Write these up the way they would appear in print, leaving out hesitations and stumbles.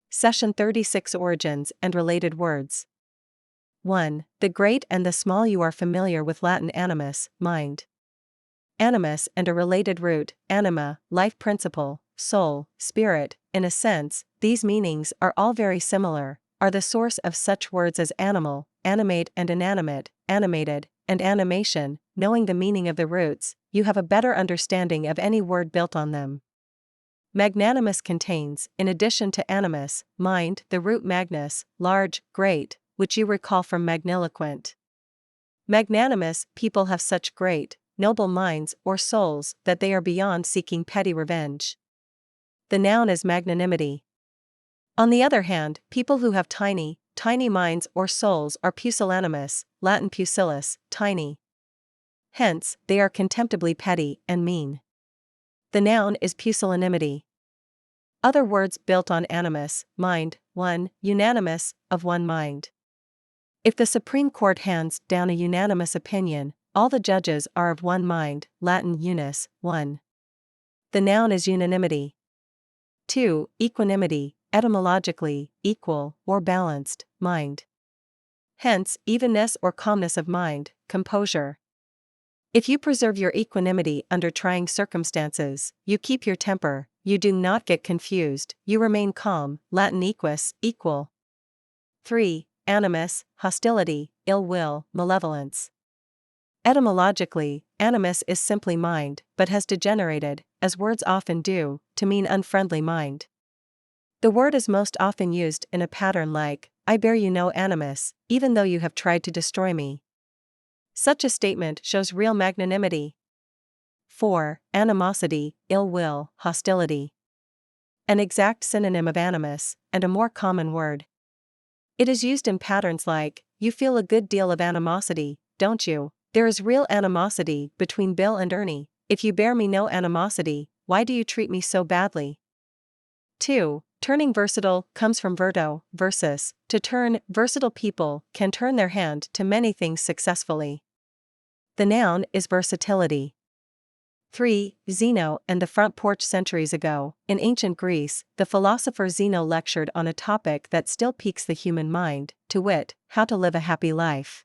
Session 36 Origins and Related Words. 1. The great and the small. You are familiar with Latin animus, mind. Animus and a related root, anima, life principle, soul, spirit. In a sense, these meanings are all very similar, are the source of such words as animal, animate and inanimate, animated, and animation. Knowing the meaning of the roots, you have a better understanding of any word built on them. Magnanimous contains, in addition to animus, mind, the root magnus, large, great, which you recall from magniloquent. Magnanimous people have such great, noble minds or souls that they are beyond seeking petty revenge. The noun is magnanimity. On the other hand, people who have tiny minds or souls are pusillanimous, Latin pusillus, tiny. Hence, they are contemptibly petty and mean. The noun is pusillanimity. Other words built on animus, mind. 1. Unanimous, of one mind. If the Supreme Court hands down a unanimous opinion, all the judges are of one mind, Latin unus, one. The noun is unanimity. 2. Equanimity, etymologically, equal, or balanced, mind. Hence, evenness or calmness of mind, composure. If you preserve your equanimity under trying circumstances, you keep your temper, you do not get confused, you remain calm, Latin equus, equal. 3. Animus, hostility, ill will, malevolence. Etymologically, animus is simply mind, but has degenerated, as words often do, to mean unfriendly mind. The word is most often used in a pattern like, I bear you no animus, even though you have tried to destroy me. Such a statement shows real magnanimity. 4. Animosity, ill will, hostility. An exact synonym of animus, and a more common word. It is used in patterns like, you feel a good deal of animosity, don't you? There is real animosity between Bill and Ernie. If you bear me no animosity, why do you treat me so badly? 2. Turning versatile comes from verto, versus, to turn. Versatile people can turn their hand to many things successfully. The noun is versatility. 3. Zeno and the front porch. Centuries ago, in ancient Greece, the philosopher Zeno lectured on a topic that still piques the human mind, to wit, how to live a happy life.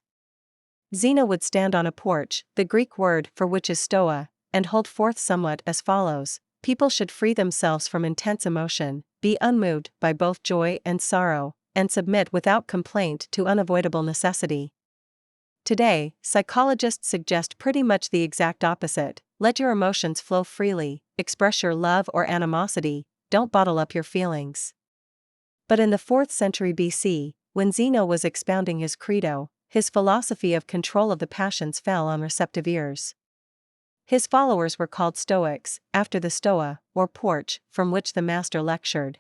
Zeno would stand on a porch, the Greek word for which is stoa, and hold forth somewhat as follows: people should free themselves from intense emotion, be unmoved by both joy and sorrow, and submit without complaint to unavoidable necessity. Today, psychologists suggest pretty much the exact opposite. Let your emotions flow freely, express your love or animosity, don't bottle up your feelings. But in the 4th century BC, when Zeno was expounding his credo, his philosophy of control of the passions fell on receptive ears. His followers were called Stoics, after the stoa, or porch, from which the master lectured.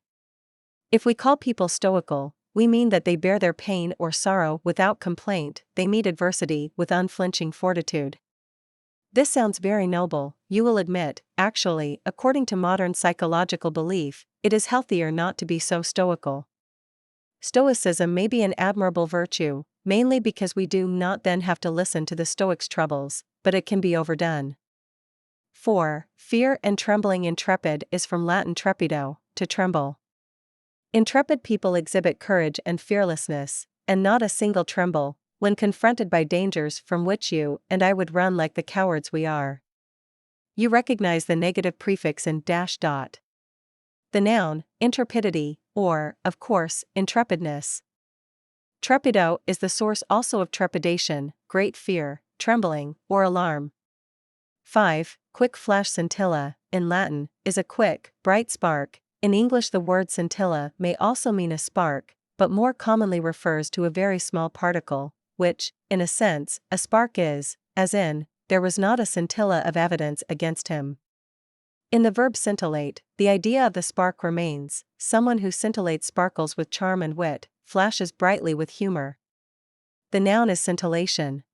If we call people stoical, we mean that they bear their pain or sorrow without complaint, they meet adversity with unflinching fortitude. This sounds very noble, you will admit. Actually, according to modern psychological belief, it is healthier not to be so stoical. Stoicism may be an admirable virtue, mainly because we do not then have to listen to the Stoics' troubles, but it can be overdone. 4. Fear and trembling. Intrepid is from Latin trepido, to tremble. Intrepid people exhibit courage and fearlessness, and not a single tremble, when confronted by dangers from which you and I would run like the cowards we are. You recognize the negative prefix in dash dot. The noun, intrepidity, or, of course, intrepidness. Trepido is the source also of trepidation, great fear, trembling, or alarm. 5. Quick flash. Scintilla, in Latin, is a quick, bright spark. In English the word scintilla may also mean a spark, but more commonly refers to a very small particle, which, in a sense, a spark is, as in, there was not a scintilla of evidence against him. In the verb scintillate, the idea of the spark remains, someone who scintillates sparkles with charm and wit, flashes brightly with humor. The noun is scintillation.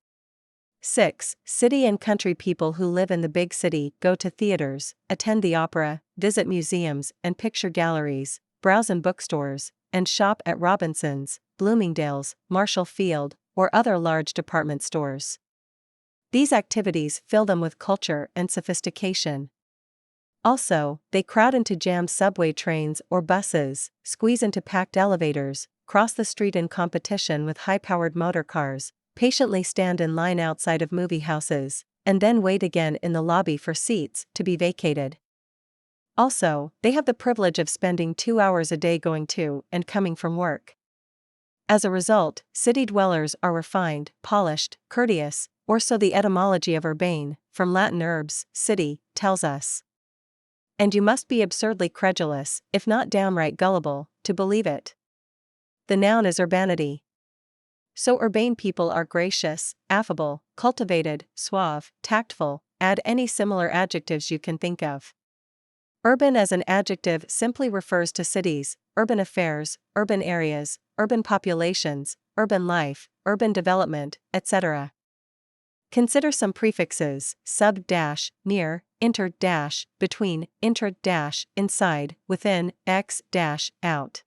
6. City and country. People who live in the big city go to theaters, attend the opera, visit museums and picture galleries, browse in bookstores, and shop at Robinson's, Bloomingdale's, Marshall Field, or other large department stores. These activities fill them with culture and sophistication. Also, they crowd into jammed subway trains or buses, squeeze into packed elevators, cross the street in competition with high-powered motor cars, patiently stand in line outside of movie houses, and then wait again in the lobby for seats to be vacated. Also, they have the privilege of spending 2 hours a day going to and coming from work. As a result, city dwellers are refined, polished, courteous, or so the etymology of urbane, from Latin urbs, city, tells us. And you must be absurdly credulous, if not downright gullible, to believe it. The noun is urbanity. So urbane people are gracious, affable, cultivated, suave, tactful, add any similar adjectives you can think of. Urban as an adjective simply refers to cities, urban affairs, urban areas, urban populations, urban life, urban development, etc. Consider some prefixes: sub dash, near, inter dash, between, intra dash, inside, within, ex dash, out.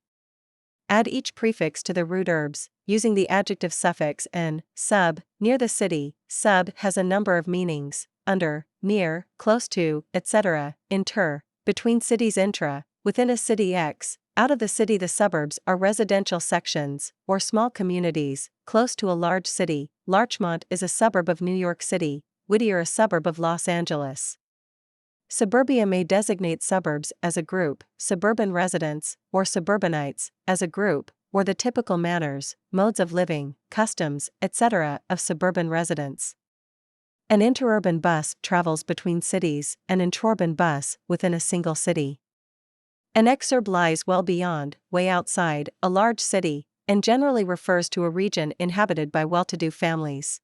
Add each prefix to the root urbs, using the adjective suffix n, sub, near the city. Sub has a number of meanings: under, near, close to, etc., inter, between cities, intra, within a city, ex, out of the city. The suburbs are residential sections, or small communities, close to a large city. Larchmont is a suburb of New York City, Whittier a suburb of Los Angeles. Suburbia may designate suburbs as a group, suburban residents, or suburbanites, as a group, or the typical manners, modes of living, customs, etc. of suburban residents. An interurban bus travels between cities, an intraurban bus within a single city. An exurb lies well beyond, way outside, a large city, and generally refers to a region inhabited by well-to-do families.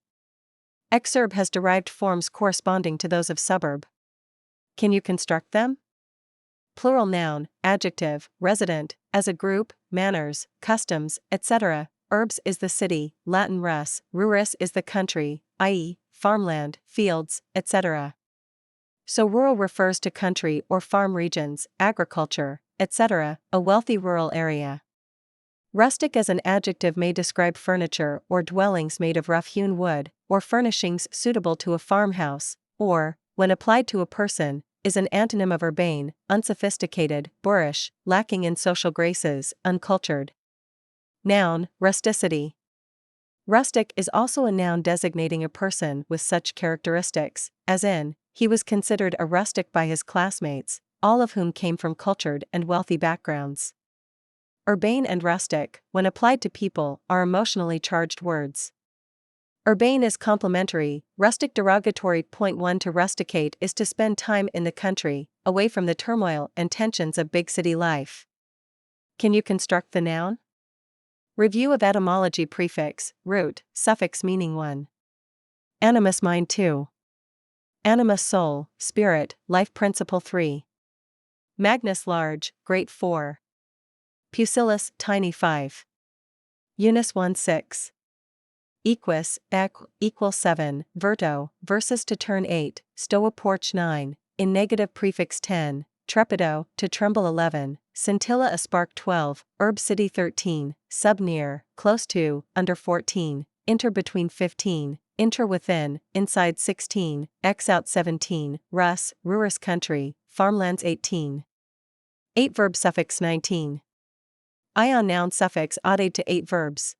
Exurb has derived forms corresponding to those of suburb. Can you construct them? Plural noun, adjective, resident, as a group, manners, customs, etc. Urbs is the city, Latin res, ruris is the country, i.e., farmland, fields, etc. So rural refers to country or farm regions, agriculture, etc., a wealthy rural area. Rustic as an adjective may describe furniture or dwellings made of rough-hewn wood, or furnishings suitable to a farmhouse, or, when applied to a person, is an antonym of urbane, unsophisticated, boorish, lacking in social graces, uncultured. Noun, rusticity. Rustic is also a noun designating a person with such characteristics, as in, he was considered a rustic by his classmates, all of whom came from cultured and wealthy backgrounds. Urbane and rustic, when applied to people, are emotionally charged words. Urbane is complimentary, rustic derogatory. Point 1 To rusticate is to spend time in the country, away from the turmoil and tensions of big city life. Can you construct the noun? Review of etymology: prefix, root, suffix meaning one. Animus mind 2. Anima soul, spirit, life principle 3. Magnus large, great 4. Pusillus tiny 5. Unus 1 6. Equus, equal 7, verto, versus to turn 8, stoa porch 9, in negative prefix 10, trepido, to tremble 11, scintilla a spark 12, herb city 13, sub near, close to, under 14, inter between 15, inter within, inside 16, ex out 17, rus, ruris country, farmlands 18. 8 verb suffix 19. Ion noun suffix added to 8 verbs.